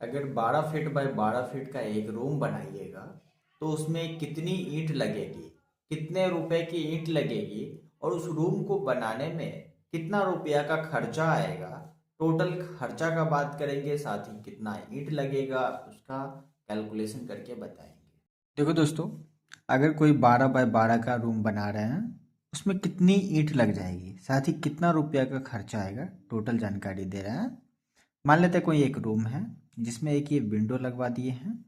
अगर 12 feet by 12 feet का एक रूम बनाइएगा तो उसमें कितनी ईंट लगेगी, कितने रुपए की ईंट लगेगी और उस रूम को बनाने में कितना रुपया का खर्चा आएगा, टोटल खर्चा का बात करेंगे, साथ ही कितना ईंट लगेगा उसका कैलकुलेशन करके बताएंगे। देखो दोस्तों, अगर कोई 12 बाय 12 का रूम बना रहे हैं उसमें कितनी ईंट लग जाएगी, साथ ही कितना रुपया का खर्चा आएगा, टोटल जानकारी दे रहे हैं। मान लेते हैं कोई एक रूम है जिसमें एक ये विंडो लगवा दिए हैं,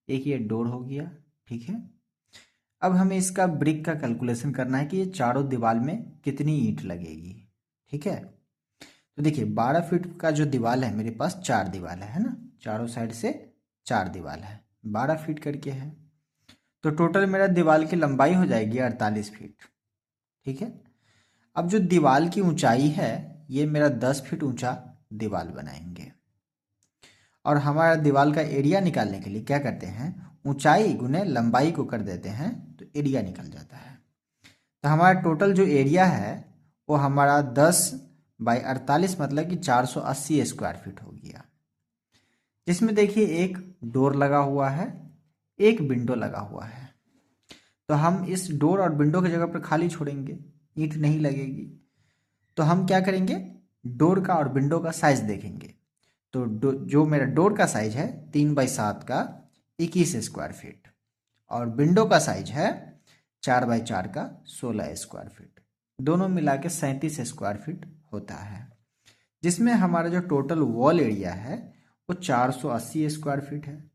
एक ये डोर हो गया, ठीक है। अब हमें इसका ब्रिक का कैलकुलेशन करना है कि ये चारों दीवार में कितनी ईंट लगेगी, ठीक है। तो देखिए 12 फीट का जो दीवार है, मेरे पास 4 दीवार है ना, चारों साइड से 4 दीवार है, 12 फीट करके है। तो टोटल मेरा दीवार की लंबाई हो जाएगी 48 फीट, ठीक है। अब जो दीवार की ऊंचाई है, ये मेरा 10 फीट ऊंचा दीवार बनाएंगे और हमारा दीवार का एरिया निकालने के लिए क्या करते हैं, ऊंचाई गुने लंबाई को कर देते हैं तो एरिया निकल जाता है। तो हमारा टोटल जो एरिया है वो हमारा 10 बाई 48 मतलब कि 480 स्क्वायर फीट हो गया, जिसमें देखिए एक डोर लगा हुआ है, एक विंडो लगा हुआ है। तो हम इस डोर और विंडो की जगह पर खाली छोड़ेंगे, ईंट नहीं लगेगी। तो हम क्या करेंगे, डोर का और विंडो का साइज देखेंगे। तो जो मेरा डोर का साइज है 3 बाई 7 का 21 स्क्वायर फीट और विंडो का साइज है 4 बाई 4 का 16 स्क्वायर फीट, दोनों मिला के 37 स्क्वायर फीट होता है। जिसमें हमारा जो टोटल वॉल एरिया है वो 480 स्क्वायर फीट है।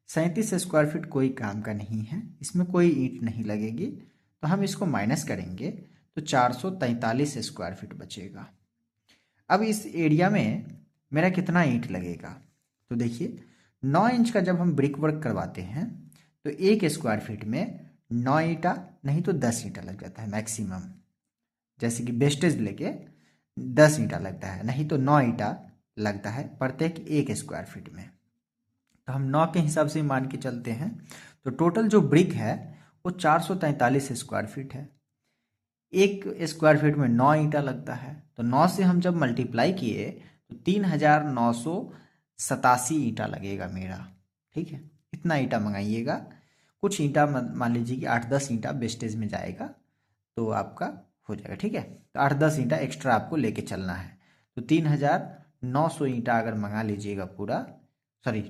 37 स्क्वायर फीट कोई काम का नहीं है, इसमें कोई ईंट नहीं लगेगी, तो हम इसको माइनस करेंगे तो 443 स्क्वायर फीट बचेगा। अब इस एरिया में मेरा कितना ईंट लगेगा, तो देखिए 9 इंच का जब हम ब्रिक वर्क करवाते हैं तो 1 स्क्वायर फीट में 9 ईंटा नहीं तो 10 ईंटा लग जाता है मैक्सिमम। जैसे कि वेस्टेज लेके 10 ईंटा लगता है, नहीं तो 9 ईंटा लगता है प्रत्येक 1 स्क्वायर फीट में। तो हम 9 के हिसाब से मान के चलते हैं। तो टोटल जो ब्रिक है वो 443 स्क्वायर फीट है। 1 स्क्वायर फीट में 9 ईंटा लगता है, तो 9 से हम जब मल्टीप्लाई किए तो 3987 ईंटा लगेगा मेरा, ठीक है। इतना ईंटा मंगाइएगा। कुछ ईंटा मान लीजिए कि 8-10 ईंटा वेस्टेज में जाएगा तो आपका हो जाएगा, ठीक है। तो 8-10 ईंटा एक्स्ट्रा आपको लेके चलना है। तो 3900 ईंटा अगर मंगा लीजिएगा पूरा, सॉरी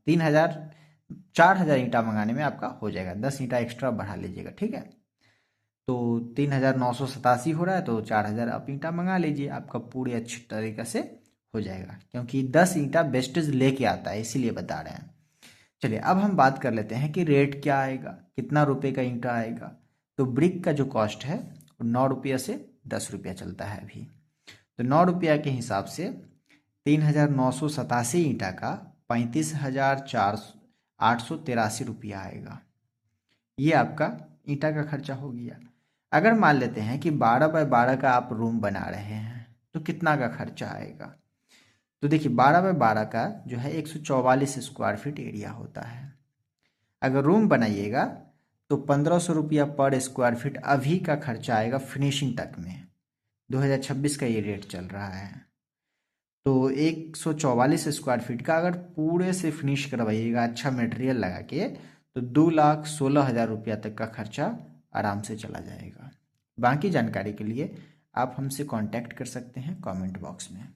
4000 ईंटा मंगाने में आपका हो जाएगा, 10 ईंटा एक्स्ट्रा बढ़ा लीजिएगा, ठीक है। तो 3987 हो रहा है, तो 4000 आप ईंटा मंगा लीजिए, आपका पूरी अच्छी तरीके से हो जाएगा, क्योंकि 10 ईंटा वेस्टेज लेके आता है इसीलिए बता रहे हैं। चलिए अब हम बात कर लेते हैं कि रेट क्या आएगा, कितना रुपए का ईंटा आएगा। तो ब्रिक का जो कॉस्ट है वो 9 रुपया से 10 रुपया चलता है अभी। तो 9 रुपया के हिसाब से 3987 ईंटा का 35,883 रुपया आएगा। ये आपका ईंटा का खर्चा हो गया। अगर मान लेते हैं कि 12 बाय 12 का आप रूम बना रहे हैं तो कितना का खर्चा आएगा। तो देखिए 12 बाय 12 का जो है 144 स्क्वायर फीट एरिया होता है। अगर रूम बनाइएगा तो 1500 रुपया पर स्क्वायर फीट अभी का खर्चा आएगा फिनिशिंग तक में। 2026 का ये रेट चल रहा है। तो 144 स्क्वायर फीट का अगर पूरे से फिनिश करवाइएगा अच्छा मटेरियल लगा के तो 2,16,000 रुपया तक का खर्चा आराम से चला जाएगा। बाकी जानकारी के लिए आप हमसे कांटेक्ट कर सकते हैं कमेंट बॉक्स में।